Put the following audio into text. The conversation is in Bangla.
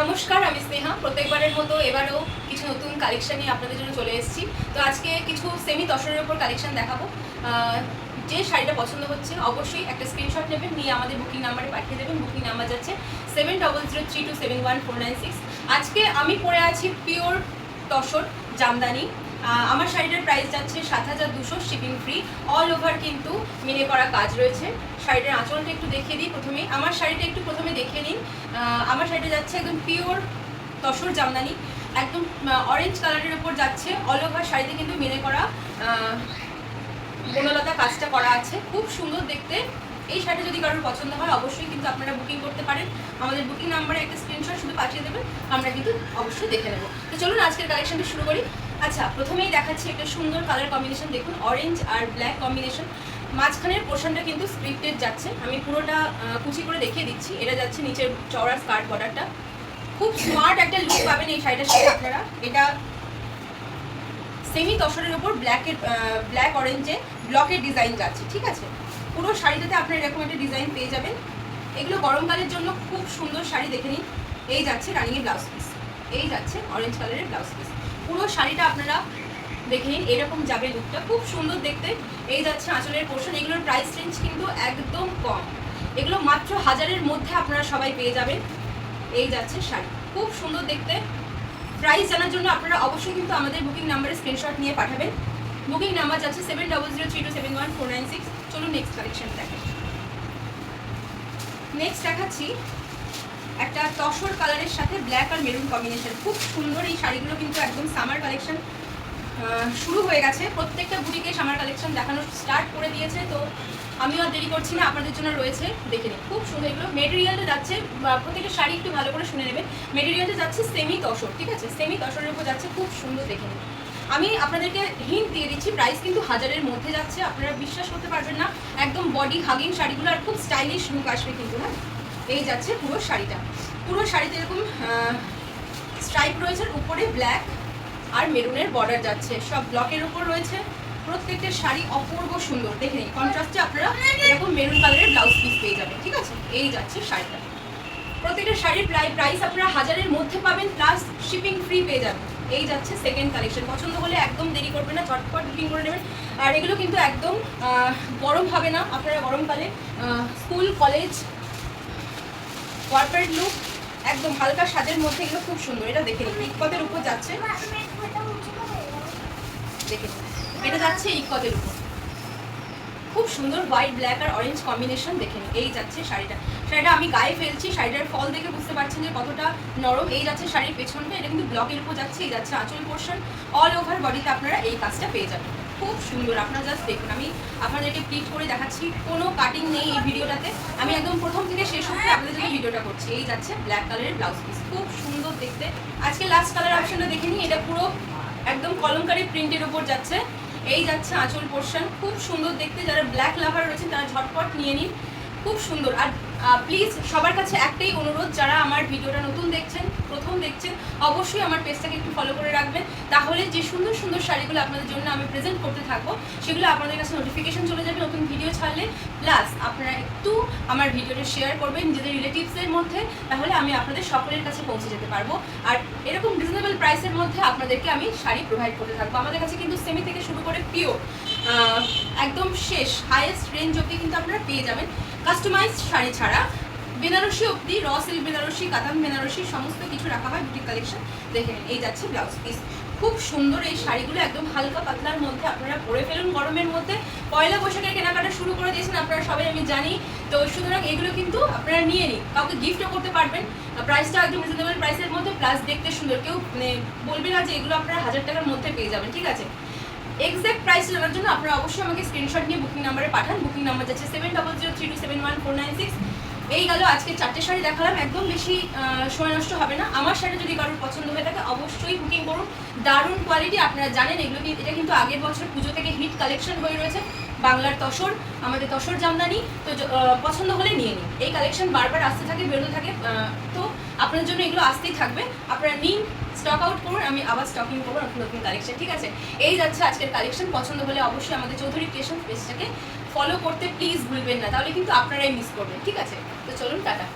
নমস্কার, আমি স্নেহা। প্রত্যেকবারের মতো এবারেও কিছু নতুন কালেকশন নিয়ে আপনাদের জন্য চলে এসেছি। তো আজকে কিছু সেমি তসরের উপর কালেকশন দেখাবো। যে শাড়িটা পছন্দ হচ্ছে অবশ্যই একটা স্ক্রিনশট নেবেন, নিয়ে আমাদের বুকিং নাম্বারে পাঠিয়ে দেবেন। বুকিং নাম্বার যাচ্ছে 7003271496। আজকে আমি পরে আছি পিওর তসর জামদানি। আমার শাড়িটার প্রাইস যাচ্ছে 7200, শিপিং ফ্রি, অল ওভার কিন্তু মিনে করা কাজ রয়েছে। শাড়িটার আঁচলটা একটু দেখিয়ে দিই প্রথমে। আমার শাড়িটা একটু প্রথমে দেখিয়ে নিন। আমার শাড়িটা যাচ্ছে একদম পিওর তসর জামদানি, একদম অরেঞ্জ কালারের উপর যাচ্ছে। অল ওভার শাড়িতে কিন্তু মিনে করা বনলতা কাজটা করা আছে, খুব সুন্দর দেখতে। এই শাড়িটা যদি কারোর পছন্দ হয় অবশ্যই কিন্তু আপনারা বুকিং করতে পারেন। আমাদের বুকিং নাম্বারে একটা স্ক্রিনশট শুধু পাঠিয়ে দেবেন, আমরা কিন্তু অবশ্যই দেখে নেব। তো চলুন আজকের কালেকশনটা শুরু করি। আচ্ছা, প্রথমেই দেখাচ্ছি একটা সুন্দর কালার কম্বিনেশন। দেখুন, অরেঞ্জ আর ব্ল্যাক কম্বিনেশন। মাঝখানের পোর্শনটা কিন্তু স্ক্রিপ্টেড যাচ্ছে। আমি পুরোটা কুচি করে দেখিয়ে দিচ্ছি। এটা যাচ্ছে নিচের চওড়া স্কার্ট বর্ডারটা। খুব স্মার্ট একটা লুক পাবেন এই শাড়িটার সাথে আপনারা। এটা সেমি তসরের উপর ব্ল্যাক অরেঞ্জে ব্লকের ডিজাইন যাচ্ছে, ঠিক আছে। পুরো শাড়িটাতে আপনারা এরকম একটা ডিজাইন পেয়ে যাবেন। এগুলো গরমকালের জন্য খুব সুন্দর শাড়ি, দেখে নিন। এই যাচ্ছে রানিংয়ের ব্লাউজ পিস, এই যাচ্ছে অরেঞ্জ কালারের ব্লাউজ পিস। পুরো শাড়িটা আপনারা দেখে নিন, এরকম যাবে লুকটা, খুব সুন্দর দেখতে। এই যাচ্ছে আঁচলের পোর্শন। এগুলোর প্রাইস রেঞ্জ কিন্তু একদম কম, এগুলো মাত্র 1000-এর মধ্যে আপনারা সবাই পেয়ে যাবেন। এই যাচ্ছে শাড়ি, খুব সুন্দর দেখতে। প্রাইস জানার জন্য আপনারা অবশ্যই কিন্তু আমাদের বুকিং নাম্বারে স্ক্রিনশট নিয়ে পাঠাবেন। বুকিং নাম্বার যাচ্ছে 7003271496। চলুন নেক্সট কালেকশন দেখেন। নেক্সট দেখাচ্ছি একটা তসর কালারের সাথে ব্ল্যাক আর মেরুন কম্বিনেশন। খুব সুন্দর এই শাড়িগুলো কিন্তু একদম সামার কালেকশন শুরু হয়ে গেছে। প্রত্যেকটা বুটিকে সামার কালেকশন দেখানো স্টার্ট করে দিয়েছে। তো আমিও আর দেরি করছি না, আপনাদের জন্য রয়েছে, দেখে নিন। খুব সুন্দর এগুলো। মেটেরিয়ালটা যাচ্ছে, প্রত্যেকটা শাড়ি একটু ভালো করে শুনে নেবেন। মেটেরিয়ালটা যাচ্ছে সেমি তসর, ঠিক আছে। সেমি তসরের উপর যাচ্ছে, খুব সুন্দর, দেখে নিন। আমি আপনাদেরকে হিন্ট দিয়ে দিচ্ছি, প্রাইস কিন্তু 1000-এর মধ্যে যাচ্ছে। আপনারা বিশ্বাস করতে পারবেন না, একদম বডি হাগিং শাড়িগুলো, আর খুব স্টাইলিশ লুক আসবে কিন্তু। হ্যাঁ, এই যাচ্ছে পুরো শাড়িটা। পুরো শাড়িতে এরকম স্ট্রাইপ রয়েছে, উপরে ব্ল্যাক আর মেরুনের বর্ডার যাচ্ছে, সব ব্লকের উপর রয়েছে। প্রত্যেকটা শাড়ি অপূর্ব সুন্দর, দেখে নিন। কন্ট্রাস্টে আপনারা এরকম মেরুন কালারের ব্লাউজ পিস পেয়ে যাবেন, ঠিক আছে। এই যাচ্ছে শাড়িটা। প্রত্যেকটা শাড়ির প্রাইস আপনারা 1000-এর মধ্যে পাবেন, প্লাস শিপিং ফ্রি পেয়ে যাবেন। এই যাচ্ছে সেকেন্ড কালেকশন। পছন্দ হলে একদম দেরি করবেন না, ঝটপট বুকিং করে নেবেন। আর এগুলো কিন্তু একদম গরম হবে না। আপনারা গরমকালে স্কুল, কলেজ, কর্পোরেট লুক, একদম হালকা সাজের মধ্যে এগুলো খুব সুন্দর। এটা দেখে নিন, ইকতের উপর যাচ্ছে, দেখে নিন। এটা যাচ্ছে ইকতের উপর, খুব সুন্দর হোয়াইট, ব্ল্যাক আর অরেঞ্জ কম্বিনেশন, দেখে নিন। এই যাচ্ছে শাড়িটা। শাড়িটা আমি গায়ে ফেলছি, শাড়িটার ফল দেখে বুঝতে পারছেন যে কতটা নরম। এই যাচ্ছে শাড়ির পেছনটা, এটা কিন্তু ব্লকের উপর যাচ্ছে। এই যাচ্ছে আঁচল পোর্শন। অল ওভার বডিতে আপনারা এই কাজটা পেয়ে যাবেন, খুব সুন্দর। আপনারা জাস্ট দেখুন, আমি আপনাদেরকে প্লিট করে দেখাচ্ছি, কোনো কাটিং নেই এই ভিডিওটাতে। আমি একদম প্রথম থেকে শেষ অবধি আপনাদের জন্য ভিডিওটা করছি। এই যাচ্ছে ব্ল্যাক কালারের ব্লাউজ পিস, খুব সুন্দর দেখতে। আজকে লাস্ট কালার অপশনটা দেখে নিই। এটা পুরো একদম কলমকারি প্রিন্টের উপর যাচ্ছে। এই যাচ্ছে আঁচল পোর্শন, খুব সুন্দর দেখতে। যারা ব্ল্যাক লাভার রয়েছেন তারা ঝটপট নিয়ে নিন, খুব সুন্দর। আর প্লিজ সবার কাছে একটাই অনুরোধ, যারা আমার ভিডিওটা নতুন দেখছেন, প্রথম দেখছেন, অবশ্যই আমার পেজটাকে একটু ফলো করে রাখবেন। তাহলে যে সুন্দর সুন্দর শাড়িগুলো আপনাদের জন্য আমি প্রেজেন্ট করতে থাকবো, সেগুলো আপনাদের কাছে নোটিফিকেশন চলে যাবে নতুন ভিডিও ছাড়লে। প্লাস আপনারা একটু আমার ভিডিওটা শেয়ার করবেন নিজেদের রিলেটিভসের মধ্যে, তাহলে আমি আপনাদের সকলের কাছে পৌঁছে যেতে পারবো। আর এরকম রিজনেবল প্রাইসের মধ্যে আপনাদেরকে আমি শাড়ি প্রোভাইড করতে থাকবো। আমাদের কাছে কিন্তু সেমি থেকে শুরু করে পিওর একদম শেষ হাইয়েস্ট রেঞ্জ অবধি কিন্তু আপনারা পেয়ে যাবেন। কাস্টমাইজড শাড়ি ছাড়া বেনারসি অবধি, র সিল্ক বেনারসি, কাতান বেনারসি, সমস্ত কিছু রাখা হয় বুটিক কালেকশন। দেখে নিন, এই যাচ্ছে ব্লাউজ পিস, খুব সুন্দর। এই শাড়িগুলো একদম হালকা পাতলার মধ্যে আপনারা পরে ফেলুন গরমের মধ্যে। পয়লা বৈশাখের কেনাকাটা শুরু করে দিয়েছেন আপনারা সবাই, আমি জানি। তো সুতরাং এগুলো কিন্তু আপনারা নিয়ে নিন, কাউকে গিফটও করতে পারবেন। প্রাইসটা একদম রিজনেবল প্রাইসের মধ্যে, প্লাস দেখতে সুন্দর। কেউ মানে বলবে না যে এগুলো আপনারা 1000 টাকার মধ্যে পেয়ে যাবেন, ঠিক আছে। এক্সাক্ট প্রাইস জানার জন্য আপনারা অবশ্যই আমাকে স্ক্রিনশট নিয়ে বুকিং নাম্বারে পাঠান। বুকিং নাম্বার যাচ্ছে 7003271496। এই গেল আজকে 4টে শাড়ি দেখালাম, একদম বেশি সময় নষ্ট হবে না। আমার শাড়ি যদি কারোর পছন্দ হয়ে থাকে অবশ্যই বুকিং করুন। দারুণ কোয়ালিটি, আপনারা জানেন এগুলো। এটা কিন্তু আগের বছর পুজো থেকে হিট কালেকশন হয়ে রয়েছে, বাংলার তসর, আমাদের তসর জামদানি। তো পছন্দ হলে নিয়ে নিন। এই কালেকশন বারবার আসতে থাকে, বেরোতে থাকে, তো আপনার জন্য এগুলো আসতেই থাকবে। আপনারা নিন, স্টক আউট করুন, আমি আবার স্টকিং করবো নতুন নতুন কালেকশন, ঠিক আছে। এই যাচ্ছে আজকের কালেকশন। পছন্দ হলে অবশ্যই আমাদের চৌধুরী ক্রিয়েশন পেজটাকে ফলো করতে প্লিজ ভুলবেন না, তাহলে কিন্তু আপনারাই মিস করবেন, ঠিক আছে। তো চলুন, টাটা।